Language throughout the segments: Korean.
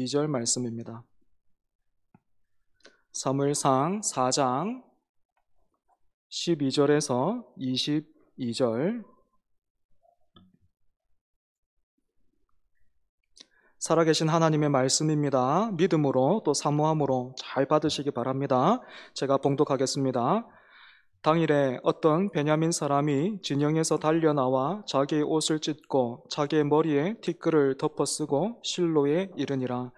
2절 말씀입니다. 사무엘상 4장 12절에서 22절. 살아계신 하나님의 말씀입니다. 믿음으로 또 사모함으로 잘 받으시기 바랍니다. 제가 봉독하겠습니다. 당일에 어떤 베냐민 사람이 진영에서 달려나와 자기의 옷을 찢고 자기의 머리에 티끌을 덮어쓰고 실로에 이르니라.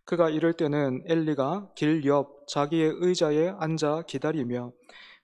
그가 이를 때는 엘리가 길 옆 자기의 의자에 앉아 기다리며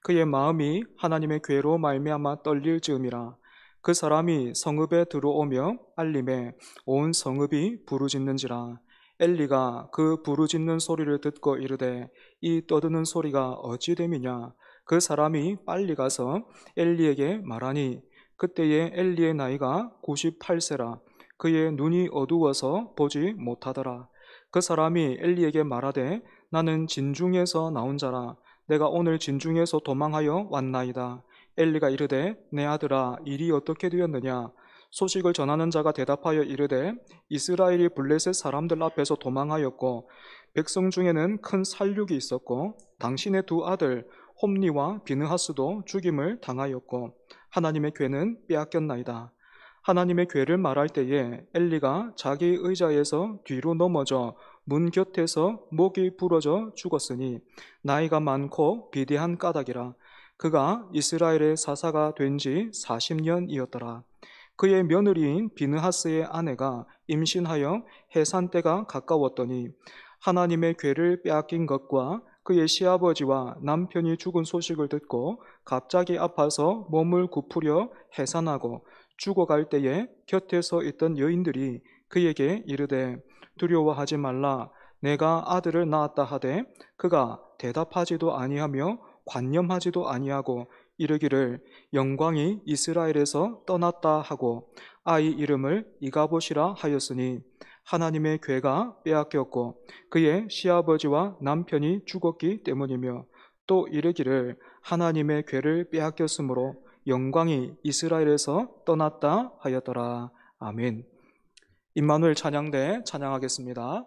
그의 마음이 하나님의 괴로 말미암아 떨릴 즈음이라. 그 사람이 성읍에 들어오며 알림에 온 성읍이 부르짖는지라. 엘리가 그 부르짖는 소리를 듣고 이르되 이 떠드는 소리가 어찌 됨이냐. 그 사람이 빨리 가서 엘리에게 말하니 그때에 엘리의 나이가 98세라. 그의 눈이 어두워서 보지 못하더라. 그 사람이 엘리에게 말하되 나는 진중에서 나온 자라. 내가 오늘 진중에서 도망하여 왔나이다. 엘리가 이르되 내 아들아 일이 어떻게 되었느냐. 소식을 전하는 자가 대답하여 이르되 이스라엘이 블레셋 사람들 앞에서 도망하였고 백성 중에는 큰 살육이 있었고 당신의 두 아들 홈니와 비느하스도 죽임을 당하였고 하나님의 괴는 빼앗겼나이다. 하나님의 괴를 말할 때에 엘리가 자기 의자에서 뒤로 넘어져 문 곁에서 목이 부러져 죽었으니 나이가 많고 비대한 까닭이라. 그가 이스라엘의 사사가 된 지 40년이었더라. 그의 며느리인 비느하스의 아내가 임신하여 해산 때가 가까웠더니 하나님의 괴를 빼앗긴 것과 그의 시아버지와 남편이 죽은 소식을 듣고 갑자기 아파서 몸을 굽으려 해산하고 죽어갈 때에 곁에 서 있던 여인들이 그에게 이르되 두려워하지 말라. 내가 아들을 낳았다 하되 그가 대답하지도 아니하며 관념하지도 아니하고 이르기를 영광이 이스라엘에서 떠났다 하고 아이 이름을 이가봇이라 하였으니 하나님의 괴가 빼앗겼고 그의 시아버지와 남편이 죽었기 때문이며 또 이르기를 하나님의 괴를 빼앗겼으므로 영광이 이스라엘에서 떠났다 하였더라. 아멘. 임마누엘 찬양대 찬양하겠습니다.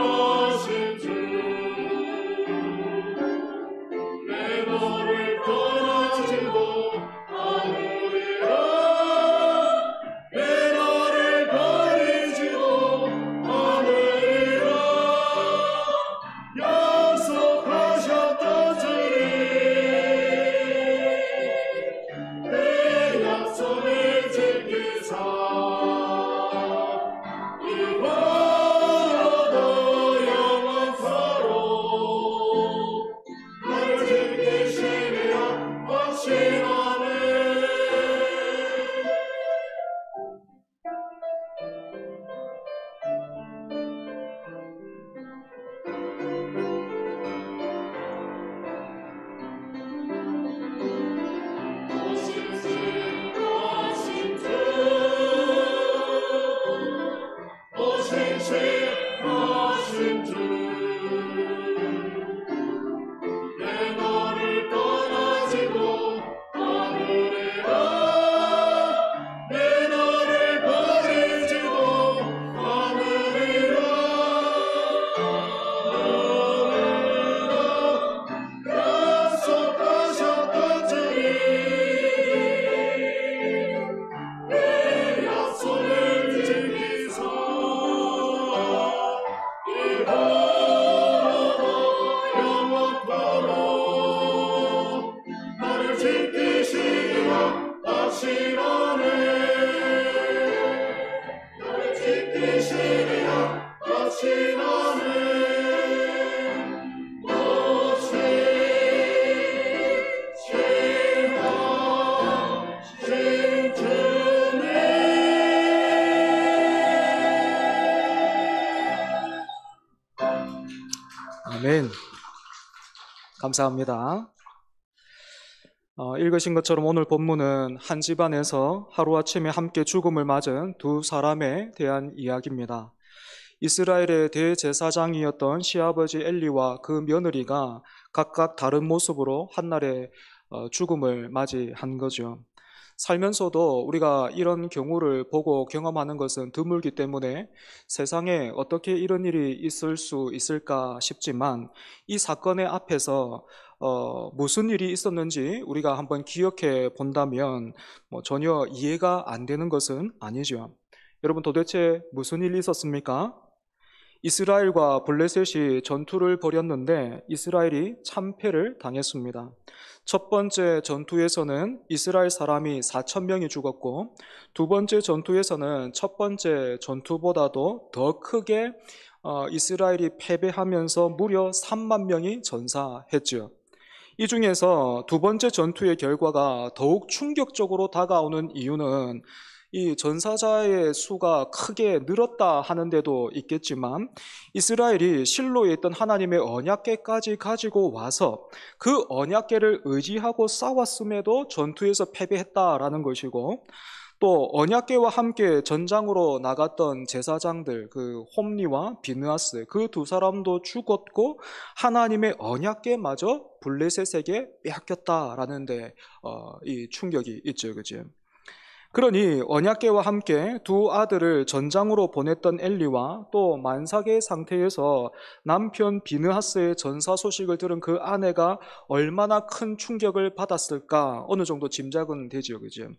오신 주 대신하신 주, 내 너를 떠나지도 않으리라. 내 너를 버리지도 않으리라. 너를 약속하셨던 주님, 내 약속을 지키소. 이후로도 영원토록 나를 지키시리라 하시노니, 나를 지키시리라 하시노니. 오시신 주님. 아멘. 감사합니다. 읽으신 것처럼 오늘 본문은 한 집안에서 하루아침에 함께 죽음을 맞은 두 사람에 대한 이야기입니다. 이스라엘의 대제사장이었던 시아버지 엘리와 그 며느리가 각각 다른 모습으로 한날에 죽음을 맞이한 거죠. 살면서도 우리가 이런 경우를 보고 경험하는 것은 드물기 때문에 세상에 어떻게 이런 일이 있을 수 있을까 싶지만, 이 사건의 앞에서 무슨 일이 있었는지 우리가 한번 기억해 본다면 전혀 이해가 안 되는 것은 아니죠. 여러분, 도대체 무슨 일이 있었습니까? 이스라엘과 블레셋이 전투를 벌였는데 이스라엘이 참패를 당했습니다. 첫 번째 전투에서는 이스라엘 사람이 4,000명이 죽었고, 두 번째 전투에서는 첫 번째 전투보다도 더 크게 이스라엘이 패배하면서 무려 3만 명이 전사했죠. 이 중에서 두 번째 전투의 결과가 더욱 충격적으로 다가오는 이유는 이 전사자의 수가 크게 늘었다 하는 데도 있겠지만, 이스라엘이 실로에 있던 하나님의 언약궤까지 가지고 와서 그 언약궤를 의지하고 싸웠음에도 전투에서 패배했다라는 것이고, 또 언약궤와 함께 전장으로 나갔던 제사장들, 그 홈리와 비느하스, 그 두 사람도 죽었고 하나님의 언약궤마저 블레셋에게 빼앗겼다라는 데 이 충격이 있죠, 그죠? 그러니 언약궤와 함께 두 아들을 전장으로 보냈던 엘리와 또 만삭의 상태에서 남편 비느하스의 전사 소식을 들은 그 아내가 얼마나 큰 충격을 받았을까 어느 정도 짐작은 되죠, 그죠?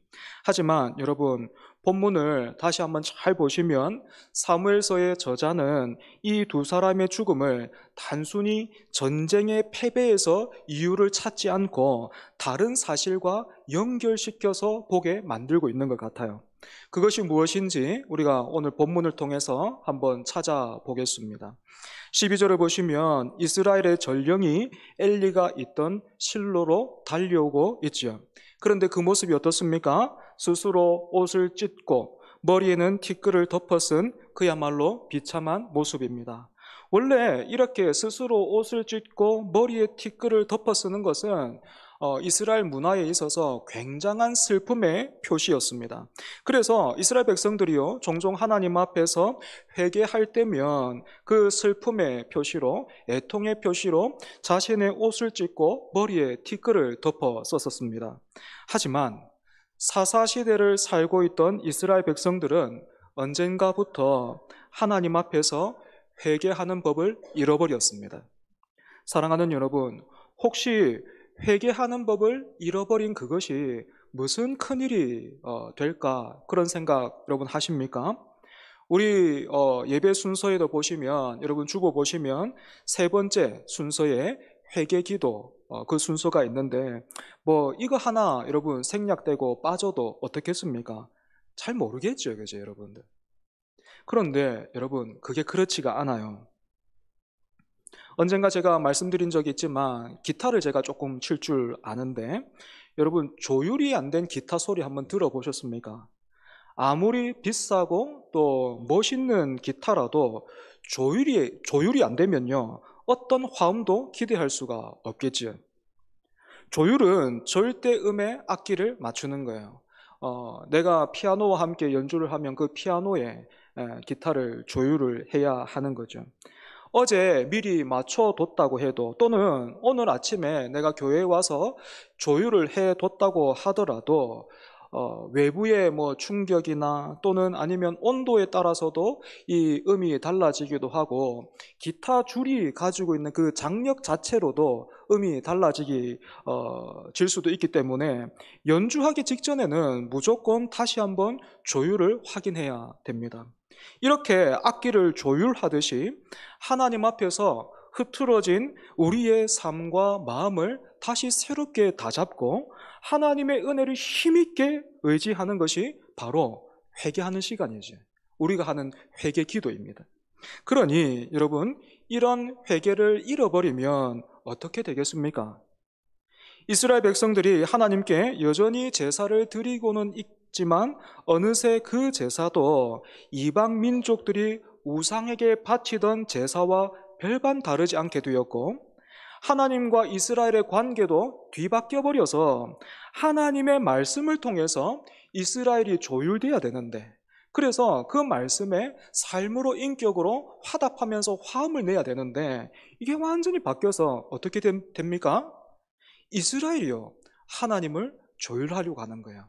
하지만 여러분, 본문을 다시 한번 잘 보시면 사무엘서의 저자는 이 두 사람의 죽음을 단순히 전쟁의 패배에서 이유를 찾지 않고 다른 사실과 연결시켜서 보게 만들고 있는 것 같아요. 그것이 무엇인지 우리가 오늘 본문을 통해서 한번 찾아보겠습니다. 12절을 보시면 이스라엘의 전령이 엘리가 있던 실로로 달려오고 있지요. 그런데 그 모습이 어떻습니까? 스스로 옷을 찢고 머리에는 티끌을 덮어 쓴 그야말로 비참한 모습입니다. 원래 이렇게 스스로 옷을 찢고 머리에 티끌을 덮어 쓰는 것은 이스라엘 문화에 있어서 굉장한 슬픔의 표시였습니다. 그래서 이스라엘 백성들이요, 종종 하나님 앞에서 회개할 때면 그 슬픔의 표시로, 애통의 표시로 자신의 옷을 찢고 머리에 티끌을 덮어 썼었습니다. 하지만 사사시대를 살고 있던 이스라엘 백성들은 언젠가부터 하나님 앞에서 회개하는 법을 잃어버렸습니다. 사랑하는 여러분, 혹시 회개하는 법을 잃어버린 그것이 무슨 큰일이 될까, 그런 생각 여러분 하십니까? 우리 예배 순서에도 보시면, 여러분 주보 보시면 세 번째 순서에 회개기도 그 순서가 있는데, 이거 하나 여러분 생략되고 빠져도 어떻겠습니까? 잘 모르겠죠, 그죠, 여러분들? 그런데 여러분, 그게 그렇지가 않아요. 언젠가 제가 말씀드린 적이 있지만 기타를 제가 조금 칠 줄 아는데, 여러분 조율이 안 된 기타 소리 한번 들어보셨습니까? 아무리 비싸고 또 멋있는 기타라도 조율이 안 되면요, 어떤 화음도 기대할 수가 없겠지요. 조율은 절대음의 악기를 맞추는 거예요. 내가 피아노와 함께 연주를 하면 그 피아노에 기타를 조율을 해야 하는 거죠. 어제 미리 맞춰뒀다고 해도, 또는 오늘 아침에 내가 교회에 와서 조율을 해뒀다고 하더라도 외부의 뭐 충격이나 또는 아니면 온도에 따라서도 이 음이 달라지기도 하고, 기타 줄이 가지고 있는 그 장력 자체로도 음이 질 수도 있기 때문에 연주하기 직전에는 무조건 다시 한번 조율을 확인해야 됩니다. 이렇게 악기를 조율하듯이 하나님 앞에서 흐트러진 우리의 삶과 마음을 다시 새롭게 다잡고 하나님의 은혜를 힘있게 의지하는 것이 바로 회개하는 시간이죠. 우리가 하는 회개 기도입니다. 그러니 여러분, 이런 회개를 잃어버리면 어떻게 되겠습니까? 이스라엘 백성들이 하나님께 여전히 제사를 드리고는 있지만 어느새 그 제사도 이방 민족들이 우상에게 바치던 제사와 별반 다르지 않게 되었고, 하나님과 이스라엘의 관계도 뒤바뀌어 버려서 하나님의 말씀을 통해서 이스라엘이 조율돼야 되는데, 그래서 그 말씀에 삶으로 인격으로 화답하면서 화음을 내야 되는데, 이게 완전히 바뀌어서 어떻게 됩니까? 이스라엘이요, 하나님을 조율하려고 하는 거예요.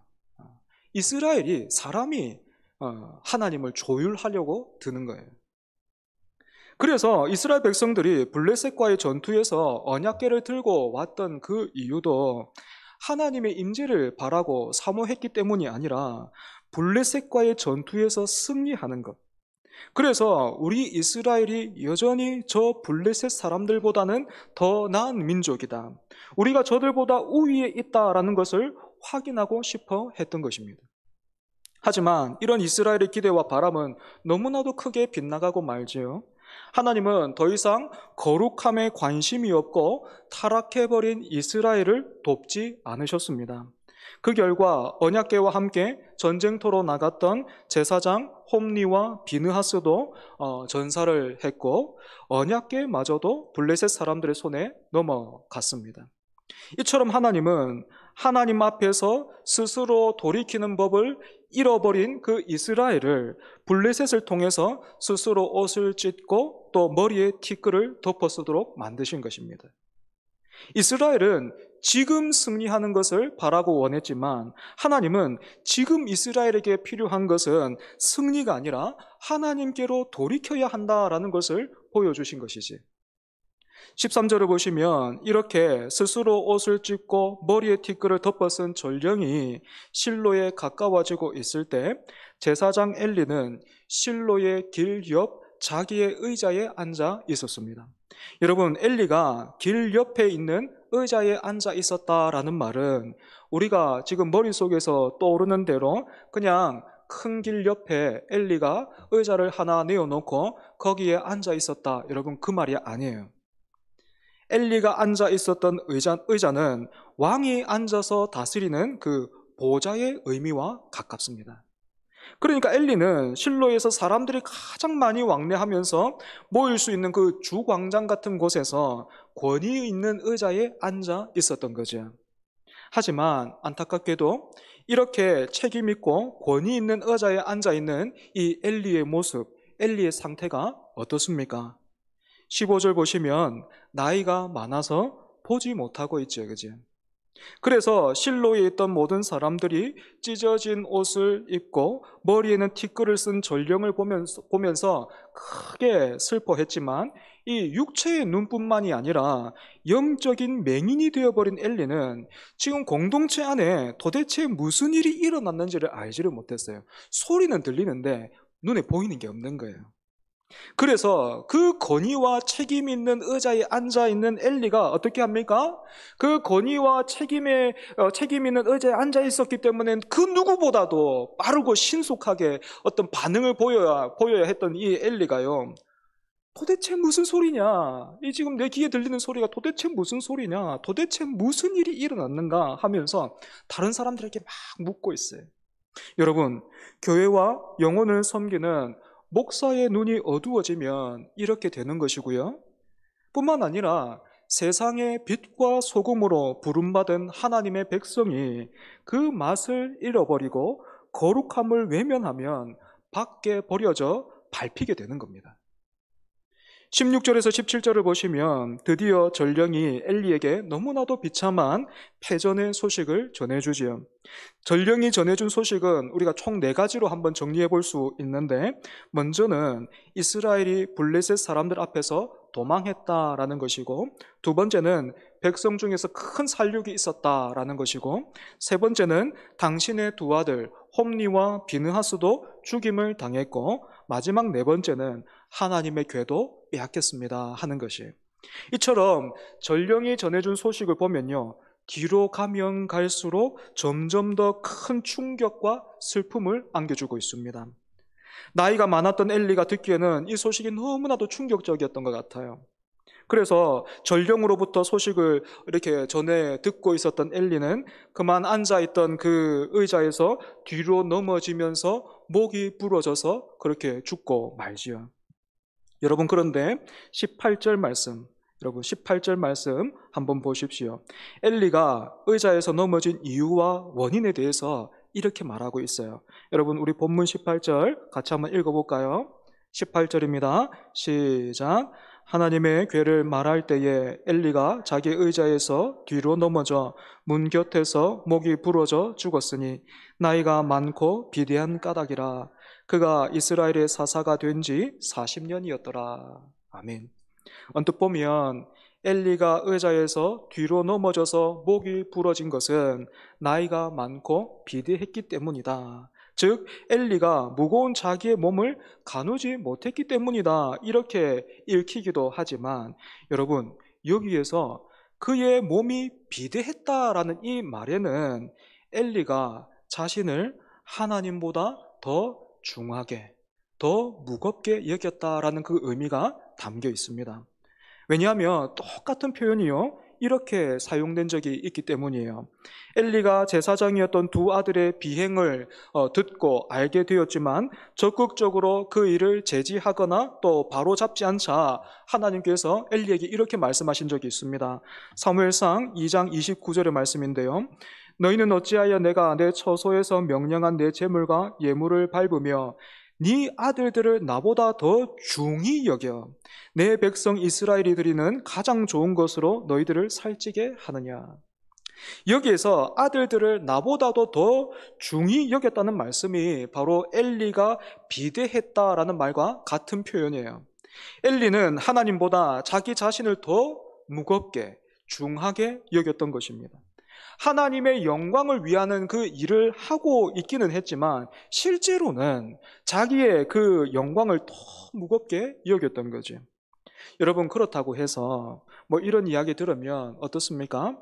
이스라엘이, 사람이 하나님을 조율하려고 드는 거예요. 그래서 이스라엘 백성들이 블레셋과의 전투에서 언약궤를 들고 왔던 그 이유도 하나님의 임재를 바라고 사모했기 때문이 아니라 블레셋과의 전투에서 승리하는 것. 그래서 우리 이스라엘이 여전히 저 블레셋 사람들보다는 더 나은 민족이다, 우리가 저들보다 우위에 있다라는 것을 확인하고 싶어 했던 것입니다. 하지만 이런 이스라엘의 기대와 바람은 너무나도 크게 빗나가고 말지요. 하나님은 더 이상 거룩함에 관심이 없고 타락해버린 이스라엘을 돕지 않으셨습니다. 그 결과 언약궤와 함께 전쟁터로 나갔던 제사장 홈리와 비느하스도 전사를 했고, 언약궤마저도 블레셋 사람들의 손에 넘어갔습니다. 이처럼 하나님은 하나님 앞에서 스스로 돌이키는 법을 잃어버린 그 이스라엘을 블레셋을 통해서 스스로 옷을 찢고 또 머리에 티끌을 덮어 쓰도록 만드신 것입니다. 이스라엘은 지금 승리하는 것을 바라고 원했지만 하나님은 지금 이스라엘에게 필요한 것은 승리가 아니라 하나님께로 돌이켜야 한다라는 것을 보여주신 것이지. 13절을 보시면 이렇게 스스로 옷을 찢고 머리에 티끌을 덮어 쓴 전령이 실로에 가까워지고 있을 때 제사장 엘리는 실로의 길 옆 자기의 의자에 앉아 있었습니다. 여러분, 엘리가 길 옆에 있는 의자에 앉아 있었다라는 말은 우리가 지금 머릿속에서 떠오르는 대로 그냥 큰 길 옆에 엘리가 의자를 하나 내어놓고 거기에 앉아 있었다, 여러분, 그 말이 아니에요. 엘리가 앉아 있었던 의자는 왕이 앉아서 다스리는 그 보좌의 의미와 가깝습니다. 그러니까 엘리는 실로에서 사람들이 가장 많이 왕래하면서 모일 수 있는 그 주광장 같은 곳에서 권위 있는 의자에 앉아 있었던 거죠. 하지만 안타깝게도 이렇게 책임 있고 권위 있는 의자에 앉아 있는 이 엘리의 모습, 엘리의 상태가 어떻습니까? 15절 보시면 나이가 많아서 보지 못하고 있죠, 그죠? 그래서 실로에 있던 모든 사람들이 찢어진 옷을 입고 머리에는 티끌을 쓴 전령을 보면서 크게 슬퍼했지만 이 육체의 눈뿐만이 아니라 영적인 맹인이 되어버린 엘리는 지금 공동체 안에 도대체 무슨 일이 일어났는지를 알지를 못했어요. 소리는 들리는데 눈에 보이는 게 없는 거예요. 그래서 그 권위와 책임 있는 의자에 앉아 있는 엘리가 어떻게 합니까? 그 권위와 책임 있는 의자에 앉아 있었기 때문에 그 누구보다도 빠르고 신속하게 어떤 반응을 보여야 했던 이 엘리가요, 도대체 무슨 소리냐? 이 지금 내 귀에 들리는 소리가 도대체 무슨 소리냐? 도대체 무슨 일이 일어났는가? 하면서 다른 사람들에게 막 묻고 있어요. 여러분, 교회와 영혼을 섬기는 목사의 눈이 어두워지면 이렇게 되는 것이고요. 뿐만 아니라 세상의 빛과 소금으로 부름받은 하나님의 백성이 그 맛을 잃어버리고 거룩함을 외면하면 밖에 버려져 밟히게 되는 겁니다. 16절에서 17절을 보시면 드디어 전령이 엘리에게 너무나도 비참한 패전의 소식을 전해주지요. 전령이 전해준 소식은 우리가 총 4가지로 한번 정리해 볼 수 있는데, 먼저는 이스라엘이 블레셋 사람들 앞에서 도망했다라는 것이고, 두 번째는 백성 중에서 큰 살육이 있었다라는 것이고, 세 번째는 당신의 두 아들 홈리와 비느하스도 죽임을 당했고, 마지막 네 번째는 하나님의 궤도 빼앗겼습니다 하는 것이, 이처럼 전령이 전해준 소식을 보면요, 뒤로 가면 갈수록 점점 더 큰 충격과 슬픔을 안겨주고 있습니다. 나이가 많았던 엘리가 듣기에는 이 소식이 너무나도 충격적이었던 것 같아요. 그래서 전령으로부터 소식을 이렇게 전해 듣고 있었던 엘리는 그만 앉아있던 그 의자에서 뒤로 넘어지면서 목이 부러져서 그렇게 죽고 말지요. 여러분, 그런데 18절 말씀, 여러분 18절 말씀 한번 보십시오. 엘리가 의자에서 넘어진 이유와 원인에 대해서 이렇게 말하고 있어요. 여러분, 우리 본문 18절 같이 한번 읽어볼까요? 18절입니다. 시작. 하나님의 궤를 말할 때에 엘리가 자기 의자에서 뒤로 넘어져 문 곁에서 목이 부러져 죽었으니 나이가 많고 비대한 까닭이라. 그가 이스라엘의 사사가 된 지 40년이었더라. 아멘. 언뜻 보면 엘리가 의자에서 뒤로 넘어져서 목이 부러진 것은 나이가 많고 비대했기 때문이다. 즉 엘리가 무거운 자기의 몸을 가누지 못했기 때문이다, 이렇게 읽히기도 하지만, 여러분, 여기에서 그의 몸이 비대했다라는 이 말에는 엘리가 자신을 하나님보다 더 중하게, 더 무겁게 여겼다라는 그 의미가 담겨 있습니다. 왜냐하면 똑같은 표현이요, 이렇게 사용된 적이 있기 때문이에요. 엘리가 제사장이었던 두 아들의 비행을 듣고 알게 되었지만 적극적으로 그 일을 제지하거나 또 바로잡지 않자 하나님께서 엘리에게 이렇게 말씀하신 적이 있습니다. 사무엘상 2장 29절의 말씀인데요. 너희는 어찌하여 내가 내 처소에서 명령한 내 재물과 예물을 밟으며 네 아들들을 나보다 더 중히 여겨 내 백성 이스라엘이 드리는 가장 좋은 것으로 너희들을 살찌게 하느냐. 여기에서 아들들을 나보다도 더 중히 여겼다는 말씀이 바로 엘리가 비대했다라는 말과 같은 표현이에요. 엘리는 하나님보다 자기 자신을 더 무겁게, 중하게 여겼던 것입니다. 하나님의 영광을 위하는 그 일을 하고 있기는 했지만 실제로는 자기의 그 영광을 더 무겁게 여겼던 거죠. 여러분, 그렇다고 해서 뭐 이런 이야기 들으면 어떻습니까?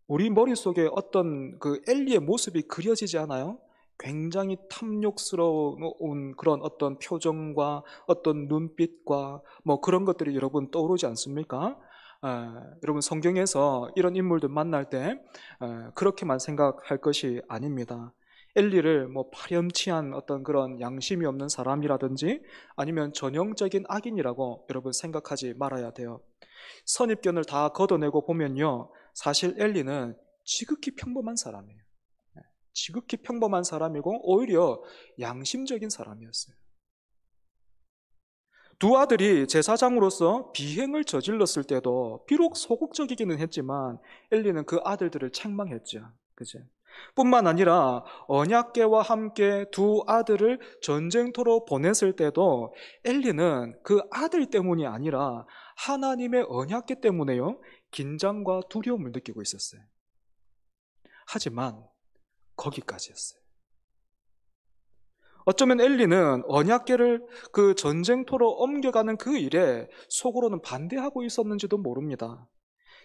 우리 머릿속에 어떤 그 엘리의 모습이 그려지지 않아요? 굉장히 탐욕스러운 그런 어떤 표정과 어떤 눈빛과 뭐 그런 것들이 여러분 떠오르지 않습니까? 여러분, 성경에서 이런 인물들 만날 때 그렇게만 생각할 것이 아닙니다. 엘리를 뭐 파렴치한 어떤 그런 양심이 없는 사람이라든지 아니면 전형적인 악인이라고 여러분 생각하지 말아야 돼요. 선입견을 다 걷어내고 보면요, 사실 엘리는 지극히 평범한 사람이에요. 지극히 평범한 사람이고 오히려 양심적인 사람이었어요. 두 아들이 제사장으로서 비행을 저질렀을 때도 비록 소극적이기는 했지만 엘리는 그 아들들을 책망했죠. 그죠? 뿐만 아니라 언약궤와 함께 두 아들을 전쟁터로 보냈을 때도 엘리는 그 아들 때문이 아니라 하나님의 언약궤 때문에요, 긴장과 두려움을 느끼고 있었어요. 하지만 거기까지였어요. 어쩌면 엘리는 언약궤를 그 전쟁터로 옮겨가는 그 일에 속으로는 반대하고 있었는지도 모릅니다.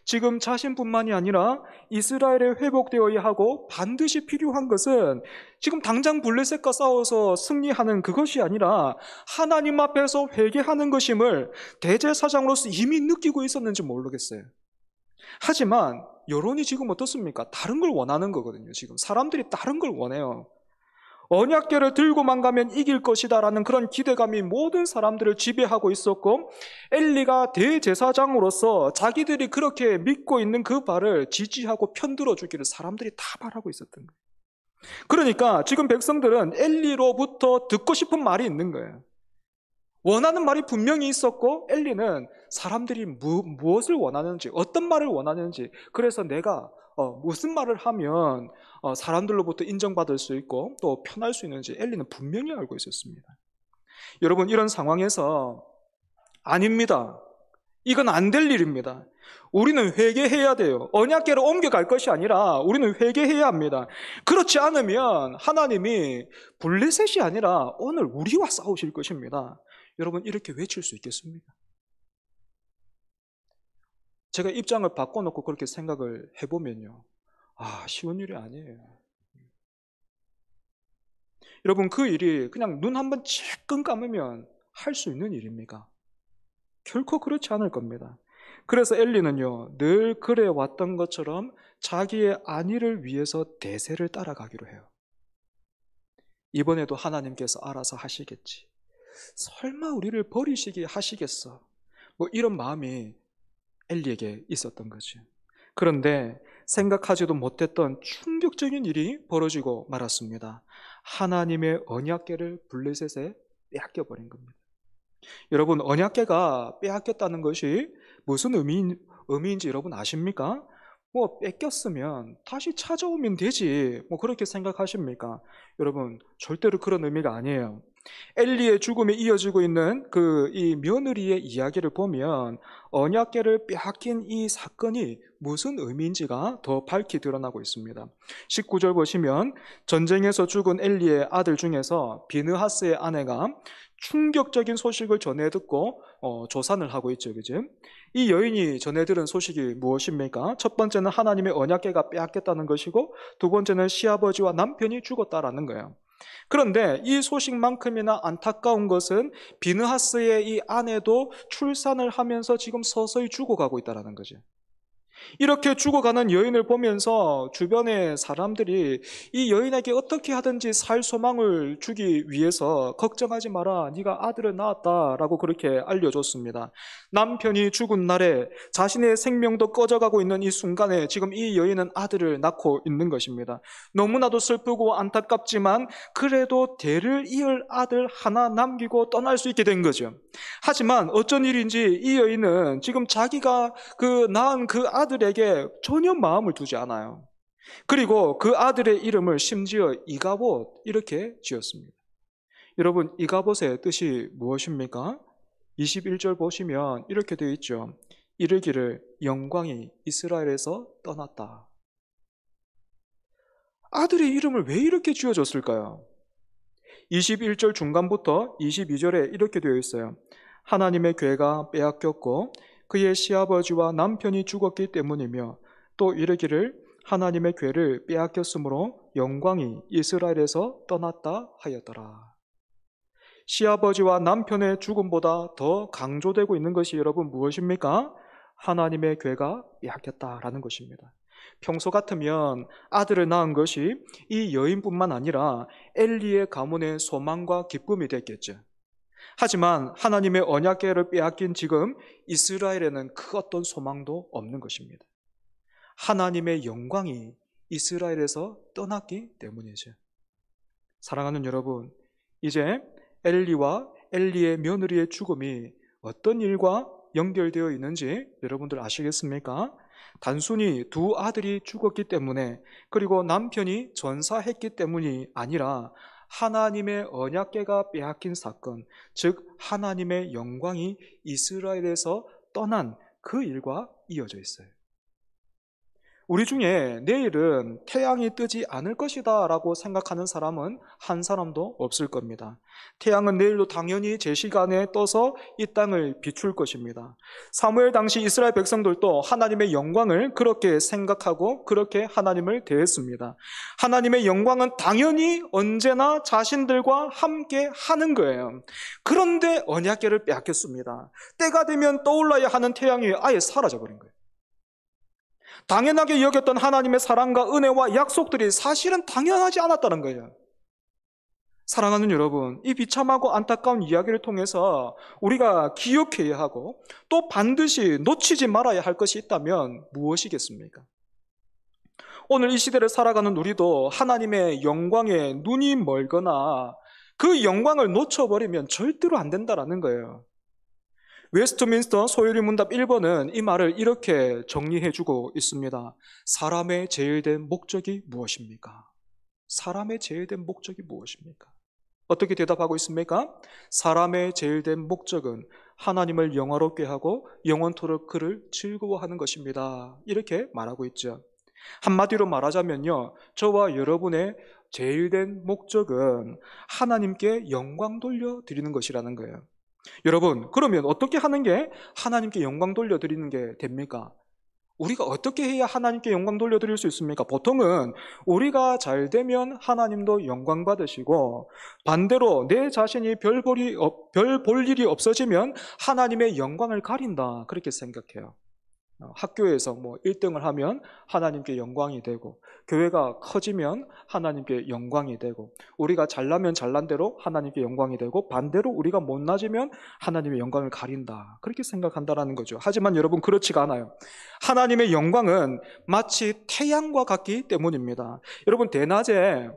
지금 자신뿐만이 아니라 이스라엘에 회복되어야 하고 반드시 필요한 것은 지금 당장 블레셋과 싸워서 승리하는 그것이 아니라 하나님 앞에서 회개하는 것임을 대제사장으로서 이미 느끼고 있었는지 모르겠어요. 하지만 여론이 지금 어떻습니까? 다른 걸 원하는 거거든요. 지금 사람들이 다른 걸 원해요. 언약궤를 들고만 가면 이길 것이다 라는 그런 기대감이 모든 사람들을 지배하고 있었고, 엘리가 대제사장으로서 자기들이 그렇게 믿고 있는 그 바를 지지하고 편들어 주기를 사람들이 다 바라고 있었던 거예요. 그러니까 지금 백성들은 엘리로부터 듣고 싶은 말이 있는 거예요. 원하는 말이 분명히 있었고 엘리는 사람들이 무엇을 원하는지, 어떤 말을 원하는지, 그래서 내가 무슨 말을 하면 사람들로부터 인정받을 수 있고 또 편할 수 있는지 엘리는 분명히 알고 있었습니다. 여러분, 이런 상황에서 아닙니다. 이건 안 될 일입니다. 우리는 회개해야 돼요. 언약궤로 옮겨갈 것이 아니라 우리는 회개해야 합니다. 그렇지 않으면 하나님이 블레셋이 아니라 오늘 우리와 싸우실 것입니다. 여러분, 이렇게 외칠 수 있겠습니까? 제가 입장을 바꿔놓고 그렇게 생각을 해보면요, 쉬운 일이 아니에요. 여러분, 그 일이 그냥 눈 한번 찔끔 감으면 할 수 있는 일입니까? 결코 그렇지 않을 겁니다. 그래서 엘리는요, 늘 그래 왔던 것처럼 자기의 안위를 위해서 대세를 따라가기로 해요. 이번에도 하나님께서 알아서 하시겠지. 설마 우리를 버리시게 하시겠어? 뭐 이런 마음이 엘리에게 있었던 거죠. 그런데 생각하지도 못했던 충격적인 일이 벌어지고 말았습니다. 하나님의 언약궤를 블레셋에 빼앗겨버린 겁니다. 여러분, 언약궤가 빼앗겼다는 것이 무슨 의미인지 여러분 아십니까? 뭐 뺏겼으면 다시 찾아오면 되지, 뭐 그렇게 생각하십니까? 여러분, 절대로 그런 의미가 아니에요. 엘리의 죽음에 이어지고 있는 이 며느리의 이야기를 보면 언약궤를 빼앗긴 이 사건이 무슨 의미인지가 더 밝히 드러나고 있습니다. 19절 보시면 전쟁에서 죽은 엘리의 아들 중에서 비느하스의 아내가 충격적인 소식을 전해 듣고 조산을 하고 있죠, 그죠? 이 여인이 전해 들은 소식이 무엇입니까? 첫 번째는 하나님의 언약궤가 빼앗겼다는 것이고, 두 번째는 시아버지와 남편이 죽었다라는 거예요. 그런데 이 소식만큼이나 안타까운 것은 비느하스의 이 아내도 출산을 하면서 지금 서서히 죽어가고 있다는 거죠. 이렇게 죽어가는 여인을 보면서 주변의 사람들이 이 여인에게 어떻게 하든지 살 소망을 주기 위해서 걱정하지 마라, 네가 아들을 낳았다라고 그렇게 알려줬습니다. 남편이 죽은 날에 자신의 생명도 꺼져가고 있는 이 순간에 지금 이 여인은 아들을 낳고 있는 것입니다. 너무나도 슬프고 안타깝지만 그래도 대를 이을 아들 하나 남기고 떠날 수 있게 된 거죠. 하지만 어쩐 일인지 이 여인은 지금 자기가 낳은 그 아들에게 전혀 마음을 두지 않아요. 그리고 그 아들의 이름을 심지어 이가봇 이렇게 지었습니다. 여러분, 이가봇의 뜻이 무엇입니까? 21절 보시면 이렇게 되어 있죠. 이르기를 영광이 이스라엘에서 떠났다. 아들의 이름을 왜 이렇게 지어줬을까요? 21절 중간부터 22절에 이렇게 되어 있어요. 하나님의 궤가 빼앗겼고 그의 시아버지와 남편이 죽었기 때문이며, 또 이르기를 하나님의 궤를 빼앗겼으므로 영광이 이스라엘에서 떠났다 하였더라. 시아버지와 남편의 죽음보다 더 강조되고 있는 것이 여러분 무엇입니까? 하나님의 궤가 빼앗겼다라는 것입니다. 평소 같으면 아들을 낳은 것이 이 여인뿐만 아니라 엘리의 가문의 소망과 기쁨이 됐겠죠. 하지만 하나님의 언약궤를 빼앗긴 지금 이스라엘에는 그 어떤 소망도 없는 것입니다. 하나님의 영광이 이스라엘에서 떠났기 때문이죠. 사랑하는 여러분, 이제 엘리와 엘리의 며느리의 죽음이 어떤 일과 연결되어 있는지 여러분들 아시겠습니까? 단순히 두 아들이 죽었기 때문에, 그리고 남편이 전사했기 때문이 아니라 하나님의 언약궤가 빼앗긴 사건, 즉 하나님의 영광이 이스라엘에서 떠난 그 일과 이어져 있어요. 우리 중에 내일은 태양이 뜨지 않을 것이다 라고 생각하는 사람은 한 사람도 없을 겁니다. 태양은 내일도 당연히 제 시간에 떠서 이 땅을 비출 것입니다. 사무엘 당시 이스라엘 백성들도 하나님의 영광을 그렇게 생각하고 그렇게 하나님을 대했습니다. 하나님의 영광은 당연히 언제나 자신들과 함께 하는 거예요. 그런데 언약궤를 빼앗겼습니다. 때가 되면 떠올라야 하는 태양이 아예 사라져버린 거예요. 당연하게 여겼던 하나님의 사랑과 은혜와 약속들이 사실은 당연하지 않았다는 거예요. 사랑하는 여러분, 이 비참하고 안타까운 이야기를 통해서 우리가 기억해야 하고 또 반드시 놓치지 말아야 할 것이 있다면 무엇이겠습니까? 오늘 이 시대를 살아가는 우리도 하나님의 영광에 눈이 멀거나 그 영광을 놓쳐버리면 절대로 안 된다라는 거예요. 웨스트민스터 소요리 문답 1번은 이 말을 이렇게 정리해주고 있습니다. 사람의 제일된 목적이 무엇입니까? 사람의 제일된 목적이 무엇입니까? 어떻게 대답하고 있습니까? 사람의 제일된 목적은 하나님을 영화롭게 하고 영원토록 그를 즐거워하는 것입니다. 이렇게 말하고 있죠. 한마디로 말하자면요, 저와 여러분의 제일된 목적은 하나님께 영광 돌려드리는 것이라는 거예요. 여러분, 그러면 어떻게 하는 게 하나님께 영광 돌려드리는 게 됩니까? 우리가 어떻게 해야 하나님께 영광 돌려드릴 수 있습니까? 보통은 우리가 잘 되면 하나님도 영광 받으시고, 반대로 내 자신이 별 볼 일이 없어지면 하나님의 영광을 가린다, 그렇게 생각해요. 학교에서 뭐 1등을 하면 하나님께 영광이 되고, 교회가 커지면 하나님께 영광이 되고, 우리가 잘나면 잘난 대로 하나님께 영광이 되고, 반대로 우리가 못나지면 하나님의 영광을 가린다, 그렇게 생각한다라는 거죠. 하지만 여러분, 그렇지가 않아요. 하나님의 영광은 마치 태양과 같기 때문입니다. 여러분, 대낮에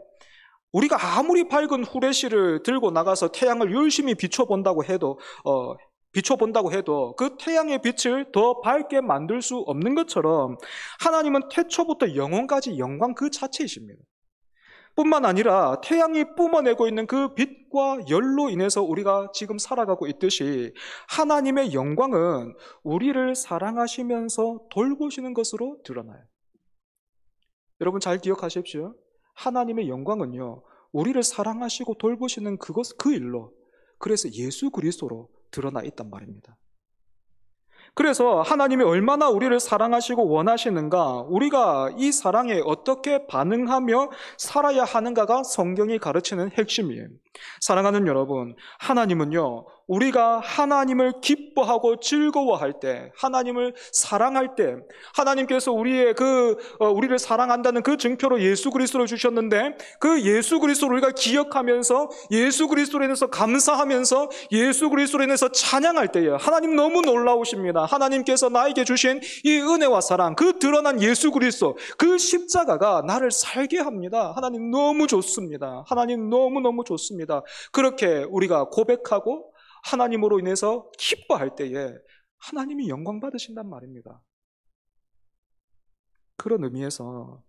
우리가 아무리 밝은 후레쉬를 들고 나가서 태양을 열심히 비춰본다고 해도 그 태양의 빛을 더 밝게 만들 수 없는 것처럼 하나님은 태초부터 영원까지 영광 그 자체이십니다. 뿐만 아니라 태양이 뿜어내고 있는 그 빛과 열로 인해서 우리가 지금 살아가고 있듯이 하나님의 영광은 우리를 사랑하시면서 돌보시는 것으로 드러나요. 여러분 잘 기억하십시오. 하나님의 영광은요, 우리를 사랑하시고 돌보시는 그 일로, 그래서 예수 그리스도로 드러나 있단 말입니다. 그래서 하나님이 얼마나 우리를 사랑하시고 원하시는가, 우리가 이 사랑에 어떻게 반응하며 살아야 하는가가 성경이 가르치는 핵심이에요. 사랑하는 여러분, 하나님은요, 우리가 하나님을 기뻐하고 즐거워할 때, 하나님을 사랑할 때, 하나님께서 우리를 사랑한다는 그 증표로 예수 그리스도를 주셨는데, 그 예수 그리스도를 우리가 기억하면서, 예수 그리스도로 인해서 감사하면서, 예수 그리스도로 인해서 찬양할 때에 하나님 너무 놀라우십니다. 하나님께서 나에게 주신 이 은혜와 사랑, 그 드러난 예수 그리스도, 그 십자가가 나를 살게 합니다. 하나님 너무 좋습니다. 하나님 너무너무 좋습니다. 그렇게 우리가 고백하고 하나님으로 인해서 기뻐할 때에 하나님이 영광 받으신단 말입니다. 그런 의미에서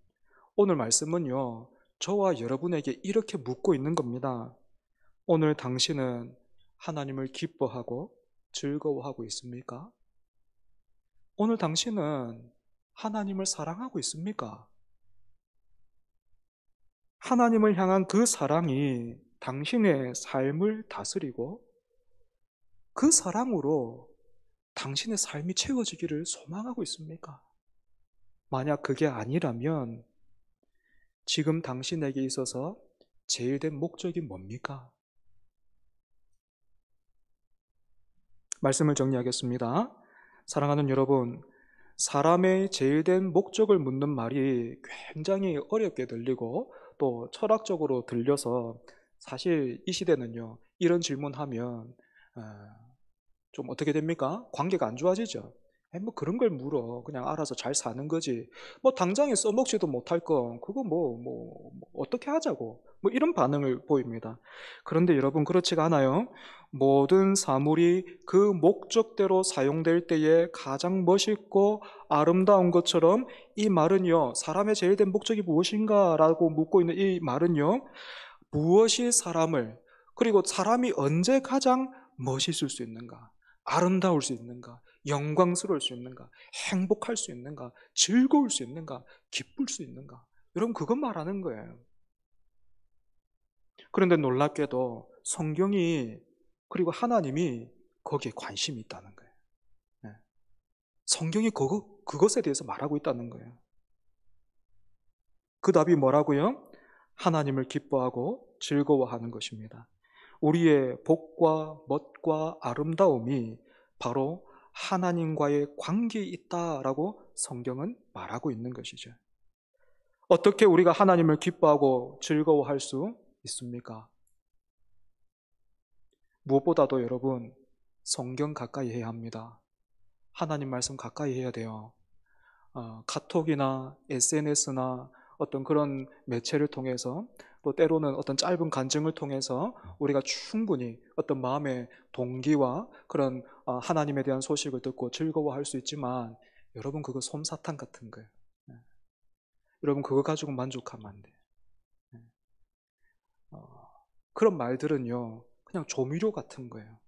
오늘 말씀은요, 저와 여러분에게 이렇게 묻고 있는 겁니다. 오늘 당신은 하나님을 기뻐하고 즐거워하고 있습니까? 오늘 당신은 하나님을 사랑하고 있습니까? 하나님을 향한 그 사랑이 당신의 삶을 다스리고 그 사랑으로 당신의 삶이 채워지기를 소망하고 있습니까? 만약 그게 아니라면 지금 당신에게 있어서 제일된 목적이 뭡니까? 말씀을 정리하겠습니다. 사랑하는 여러분, 사람의 제일된 목적을 묻는 말이 굉장히 어렵게 들리고 또 철학적으로 들려서, 사실 이 시대는요, 이런 질문하면 좀 어떻게 됩니까? 관계가 안 좋아지죠. 뭐 그런 걸 물어. 그냥 알아서 잘 사는 거지. 뭐 당장에 써먹지도 못할 건 그거 어떻게 하자고. 뭐 이런 반응을 보입니다. 그런데 여러분, 그렇지가 않아요. 모든 사물이 그 목적대로 사용될 때에 가장 멋있고 아름다운 것처럼 이 말은요, 사람의 제일된 목적이 무엇인가 라고 묻고 있는 이 말은요, 무엇이 사람을, 그리고 사람이 언제 가장 멋있을 수 있는가, 아름다울 수 있는가, 영광스러울 수 있는가, 행복할 수 있는가, 즐거울 수 있는가, 기쁠 수 있는가, 여러분 그것 말하는 거예요. 그런데 놀랍게도 성경이, 그리고 하나님이 거기에 관심이 있다는 거예요. 네. 성경이 그것에 대해서 말하고 있다는 거예요. 그 답이 뭐라고요? 하나님을 기뻐하고 즐거워하는 것입니다. 우리의 복과 멋과 아름다움이 바로 하나님과의 관계에 있다라고 성경은 말하고 있는 것이죠. 어떻게 우리가 하나님을 기뻐하고 즐거워할 수 있습니까? 무엇보다도 여러분, 성경 가까이 해야 합니다. 하나님 말씀 가까이 해야 돼요. 카톡이나 SNS나 어떤 그런 매체를 통해서 또 때로는 어떤 짧은 간증을 통해서 우리가 충분히 어떤 마음의 동기와 그런 하나님에 대한 소식을 듣고 즐거워할 수 있지만 여러분 그거 솜사탕 같은 거예요. 여러분 그거 가지고 만족하면 안 돼요. 그런 말들은요 그냥 조미료 같은 거예요.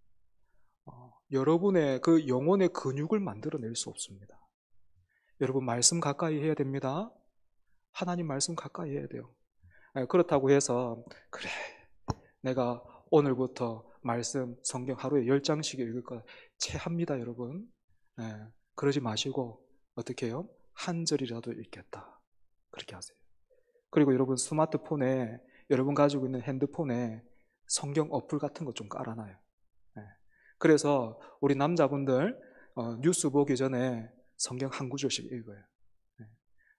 여러분의 그 영혼의 근육을 만들어낼 수 없습니다. 여러분 말씀 가까이 해야 됩니다. 하나님 말씀 가까이 해야 돼요. 그렇다고 해서 그래 내가 오늘부터 말씀 성경 하루에 10장씩 읽을 거 체합니다 여러분. 그러지 마시고 어떻게 해요? 한 절이라도 읽겠다 그렇게 하세요. 그리고 여러분 스마트폰에 여러분 가지고 있는 핸드폰에 성경 어플 같은 거 좀 깔아놔요. 그래서 우리 남자분들 뉴스 보기 전에 성경 한 구절씩 읽어요.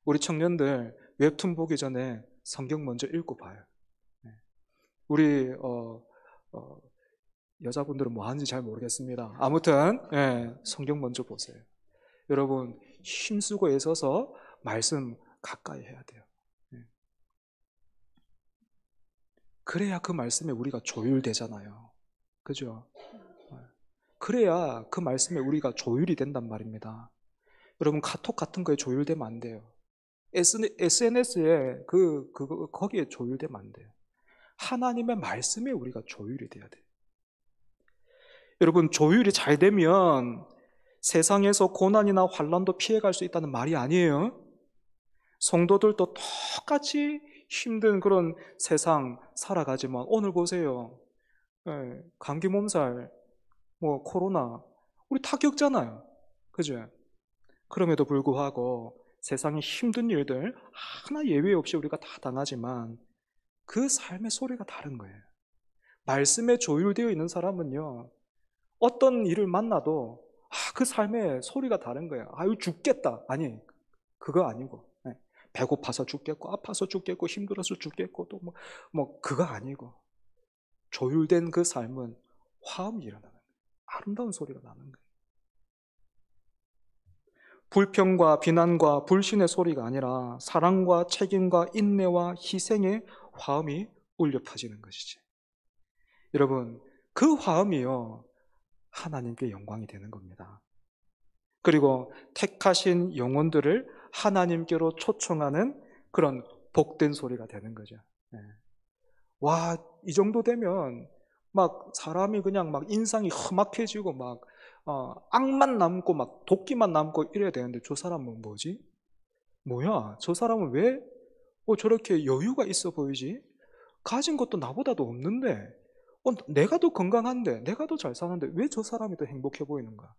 우리 청년들 웹툰 보기 전에 성경 먼저 읽고 봐요. 우리 여자분들은 뭐 하는지 잘 모르겠습니다. 아무튼 성경 먼저 보세요. 여러분 힘쓰고 애써서 말씀 가까이 해야 돼요. 그래야 그 말씀에 우리가 조율되잖아요. 그죠? 그래야 그 말씀에 우리가 조율이 된단 말입니다. 여러분 카톡 같은 거에 조율되면 안 돼요. SNS에 거기에 조율되면 안 돼요. 하나님의 말씀에 우리가 조율이 돼야 돼요. 여러분 조율이 잘 되면 세상에서 고난이나 환난도 피해갈 수 있다는 말이 아니에요. 성도들도 똑같이 힘든 그런 세상 살아가지만 오늘 보세요. 감기 몸살, 뭐 코로나 우리 다 겪잖아요. 그죠? 그럼에도 불구하고 세상의 힘든 일들 하나 예외 없이 우리가 다 당하지만 그 삶의 소리가 다른 거예요. 말씀에 조율되어 있는 사람은요 어떤 일을 만나도 그 삶의 소리가 다른 거예요. 아유 죽겠다. 아니 그거 아니고 배고파서 죽겠고 아파서 죽겠고 힘들어서 죽겠고 또 뭐 그거 아니고 조율된 그 삶은 화음이 일어나는 거예요. 아름다운 소리가 나는 거예요. 불평과 비난과 불신의 소리가 아니라 사랑과 책임과 인내와 희생의 화음이 울려 퍼지는 것이지. 여러분 그 화음이요 하나님께 영광이 되는 겁니다. 그리고 택하신 영혼들을 하나님께로 초청하는 그런 복된 소리가 되는 거죠. 와, 이 정도 되면 막 사람이 그냥 막 인상이 험악해지고 막 악만 남고 막 도끼만 남고 이래야 되는데 저 사람은 뭐지? 뭐야? 저 사람은 왜 저렇게 여유가 있어 보이지? 가진 것도 나보다도 없는데 내가 더 건강한데 내가 더 잘 사는데 왜 저 사람이 더 행복해 보이는가?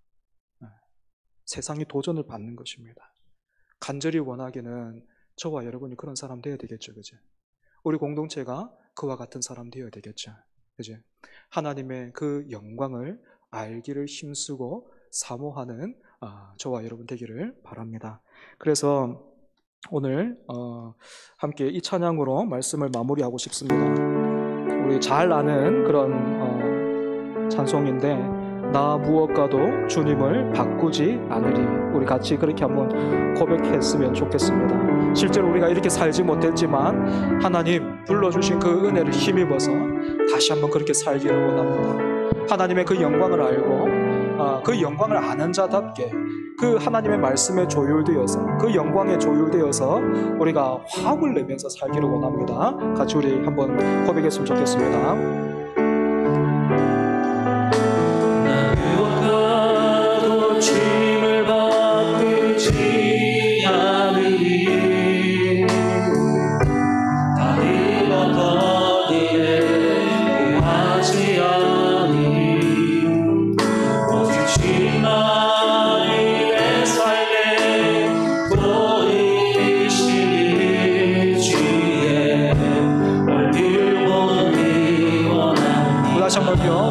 세상이 도전을 받는 것입니다. 간절히 원하기는 저와 여러분이 그런 사람 되어야 되겠죠. 그죠? 우리 공동체가 그와 같은 사람 되어야 되겠죠. 그죠? 하나님의 그 영광을 알기를 힘쓰고 사모하는 저와 여러분 되기를 바랍니다. 그래서 오늘 함께 이 찬양으로 말씀을 마무리하고 싶습니다. 우리 잘 아는 그런 찬송인데 나 무엇과도 주님을 바꾸지 않으리. 우리 같이 그렇게 한번 고백했으면 좋겠습니다. 실제로 우리가 이렇게 살지 못했지만 하나님 불러주신 그 은혜를 힘입어서 다시 한번 그렇게 살기를 원합니다. 하나님의 그 영광을 알고 그 영광을 아는 자답게 그 하나님의 말씀에 조율되어서 그 영광에 조율되어서 우리가 화음을 내면서 살기를 원합니다. 같이 우리 한번 고백했으면 좋겠습니다.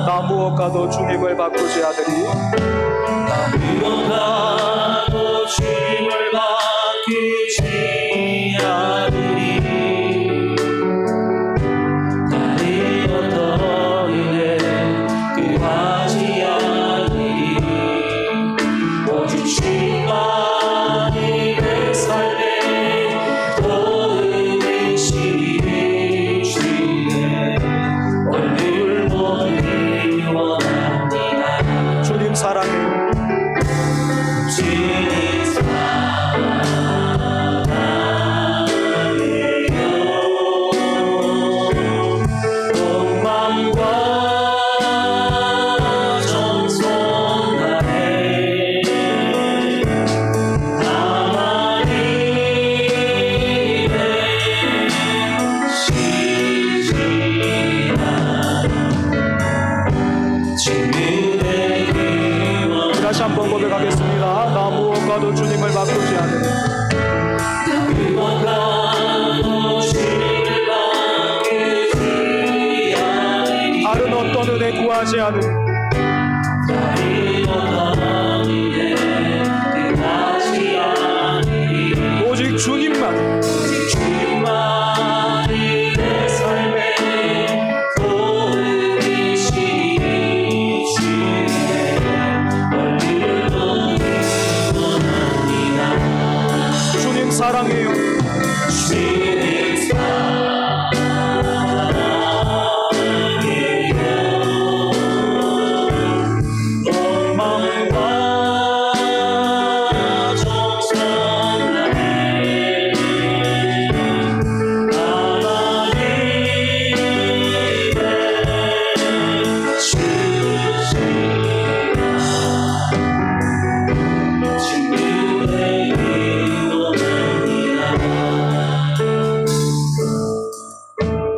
나 무엇과도 주님을 바꾸지 않으리. 나 무엇과도 주님을 바꾸지 않으리. 다리 어떤 일에 구하지 않으리. 오직 주만이 내 주님 사랑해요. 다시 한번 고백하겠습니다. 나 무엇과도 주님을 바꾸지 않으니 다른 어떤 은혜 구하지 않으니 오직 주님만 내 삶에 주님 사랑해요.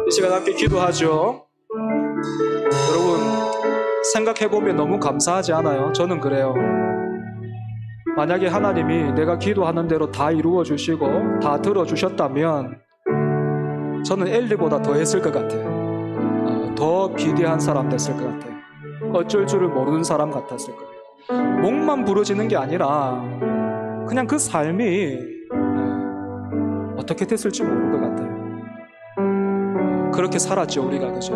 이 시간 함께 기도하죠. 여러분 생각해보면 너무 감사하지 않아요? 저는 그래요. 만약에 하나님이 내가 기도하는 대로 다 이루어 주시고 다 들어주셨다면 저는 엘리보다 더 했을 것 같아요. 더 비대한 사람 됐을 것 같아요. 어쩔 줄을 모르는 사람 같았을 거예요. 목만 부러지는 게 아니라 그냥 그 삶이 어떻게 됐을지 모를 것 같아요. 그렇게 살았죠 우리가. 그죠?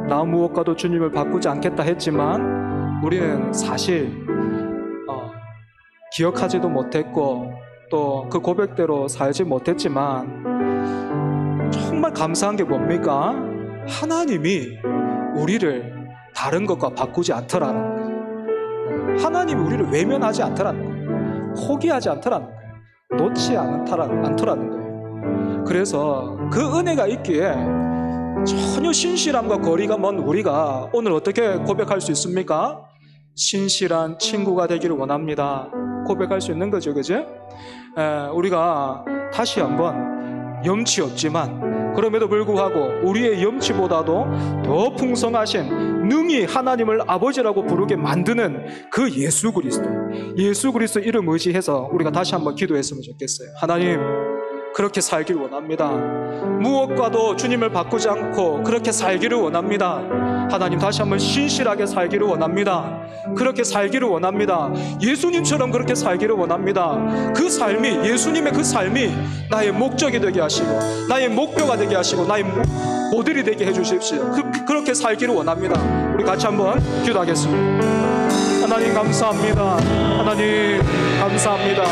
나 무엇과도 주님을 바꾸지 않겠다 했지만 우리는 사실 기억하지도 못했고 또 그 고백대로 살지 못했지만 정말 감사한 게 뭡니까? 하나님이 우리를 다른 것과 바꾸지 않더라는 거예요. 하나님이 우리를 외면하지 않더라는 거예요. 포기하지 않더라는 거예요. 놓지 않더라는 거예요. 그래서 그 은혜가 있기에 전혀 신실함과 거리가 먼 우리가 오늘 어떻게 고백할 수 있습니까? 신실한 친구가 되기를 원합니다. 고백할 수 있는 거죠, 그죠? 우리가 다시 한번 염치 없지만 그럼에도 불구하고 우리의 염치보다도 더 풍성하신 능히 하나님을 아버지라고 부르게 만드는 그 예수 그리스도 이름 의지해서 우리가 다시 한번 기도했으면 좋겠어요. 하나님, 그렇게 살기를 원합니다. 무엇과도 주님을 바꾸지 않고 그렇게 살기를 원합니다. 하나님, 다시 한번 신실하게 살기를 원합니다. 그렇게 살기를 원합니다. 예수님처럼 그렇게 살기를 원합니다. 그 삶이, 예수님의 그 삶이 나의 목적이 되게 하시고 나의 목표가 되게 하시고 나의 모델이 되게 해주십시오. 그렇게 살기를 원합니다. 우리 같이 한번 기도하겠습니다. 하나님 감사합니다. 하나님 감사합니다.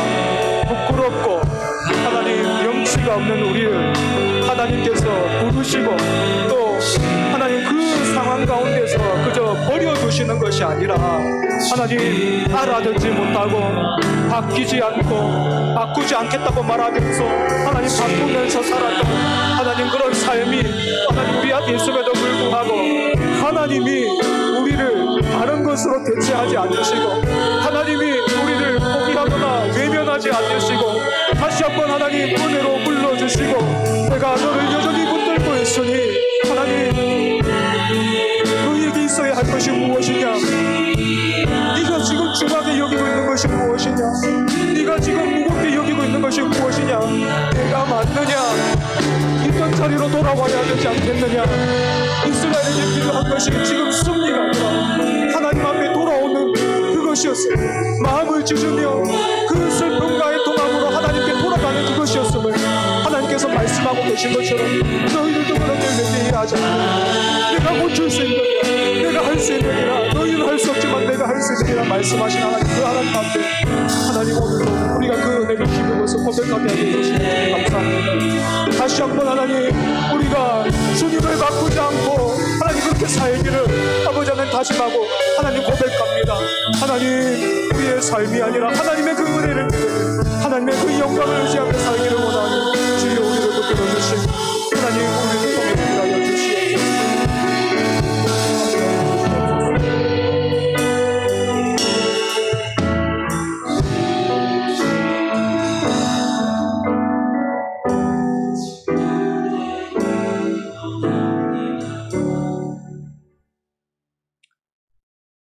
부끄럽고 하나님 염치가 없는 우리를 하나님께서 부르시고 또 하나님 그 상황 가운데서 그저 버려두시는 것이 아니라 하나님 알아듣지 못하고 바뀌지 않고 바꾸지 않겠다고 말하면서 하나님 바꾸면서 살았던 하나님 그런 삶이 하나님 우리 앞에 있음에도 불구하고 하나님이 우리를 다른 것으로 대체하지 않으시고 하나님이 우리를 포기하거나 외면하지 않으시고 다시 한번 하나님 은혜로 불러주시고 내가 너를 여전히 붙들고 있으니 하나님 너에게 있어야 할 것이 무엇이냐? 네가 지금 중하게 여기고 있는 것이 무엇이냐? 네가 지금 무겁게 여기고 있는 것이 무엇이냐? 내가 맞느냐? 있던 자리로 돌아와야 되지 않겠느냐? 이스라엘에게 필요한 것이 지금 승리가 아니라 하나님 앞에 돌아오는 그것이었어요. 마음을 찢으며 그 슬픔과의 통합으로 하나님께 돌아가는 그것이었음을 하나님께서 말씀하고 계신 것처럼 너희들도 그런 일을 이해하자. 내가 고칠 수 있느니라, 내가 할 수 있느니라, 너희는 할 수 없지만 내가 할 수 있느니라 말씀하신 하나님, 그 하나님 앞에 하나님 오늘도 우리가 그 은혜를 힘입어서 고백하게 하게 해주시니 감사합니다. 다시 한번 하나님 우리가 주님을 바꾸지 않고 하나님 그렇게 살기를 아버지 하나님 다짐하고 하나님 고백합니다. 하나님, 우리의 삶이 아니라 하나님의 그 은혜를 믿으며 하나님의 그 영광을 의지하며 살기를 원하니 주여 우리를 붙들어 주시고 하나님 우리를 통해 일하여 주시옵소서.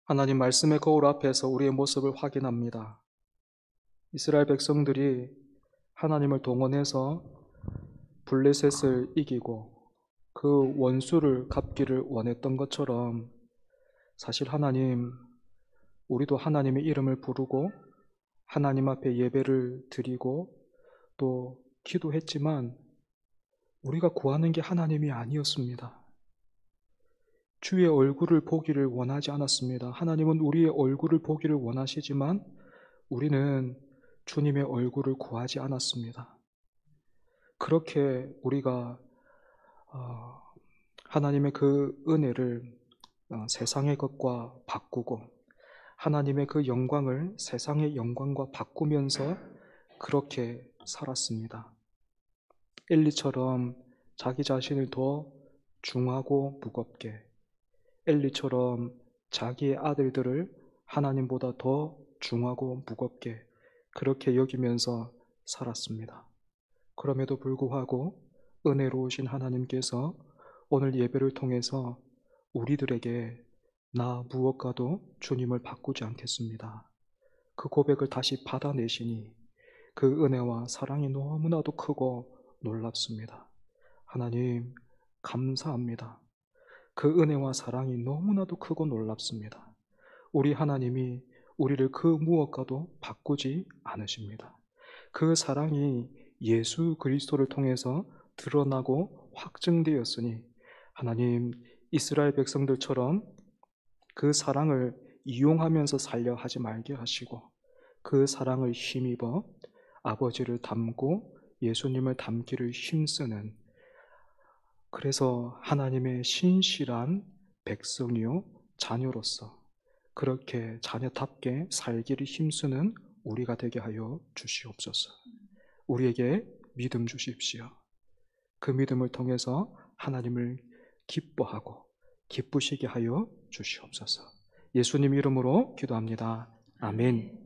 하나님 말씀의 거울 앞에서 우리의 모습을 확인합니다. 이스라엘 백성들이 하나님을 동원해서 블레셋을 이기고 그 원수를 갚기를 원했던 것처럼 사실 하나님, 우리도 하나님의 이름을 부르고 하나님 앞에 예배를 드리고 또 기도했지만 우리가 구하는 게 하나님이 아니었습니다. 주의 얼굴을 보기를 원하지 않았습니다. 하나님은 우리의 얼굴을 보기를 원하시지만 우리는 주님의 얼굴을 구하지 않았습니다. 그렇게 우리가 하나님의 그 은혜를 세상의 것과 바꾸고 하나님의 그 영광을 세상의 영광과 바꾸면서 그렇게 살았습니다. 엘리처럼 자기 자신을 더 중하고 무겁게, 엘리처럼 자기의 아들들을 하나님보다 더 중하고 무겁게 그렇게 여기면서 살았습니다. 그럼에도 불구하고 은혜로우신 하나님께서 오늘 예배를 통해서 우리들에게 나 무엇과도 주님을 바꾸지 않겠습니다. 그 고백을 다시 받아내시니 그 은혜와 사랑이 너무나도 크고 놀랍습니다. 하나님 감사합니다. 그 은혜와 사랑이 너무나도 크고 놀랍습니다. 우리 하나님이 우리를 그 무엇과도 바꾸지 않으십니다. 그 사랑이 예수 그리스도를 통해서 드러나고 확증되었으니 하나님 이스라엘 백성들처럼 그 사랑을 이용하면서 살려 하지 말게 하시고 그 사랑을 힘입어 아버지를 닮고 예수님을 닮기를 힘쓰는, 그래서 하나님의 신실한 백성이요 자녀로서 그렇게 자녀답게 살기를 힘쓰는 우리가 되게 하여 주시옵소서. 우리에게 믿음 주십시오. 그 믿음을 통해서 하나님을 기뻐하고 기쁘시게 하여 주시옵소서. 예수님 이름으로 기도합니다. 아멘.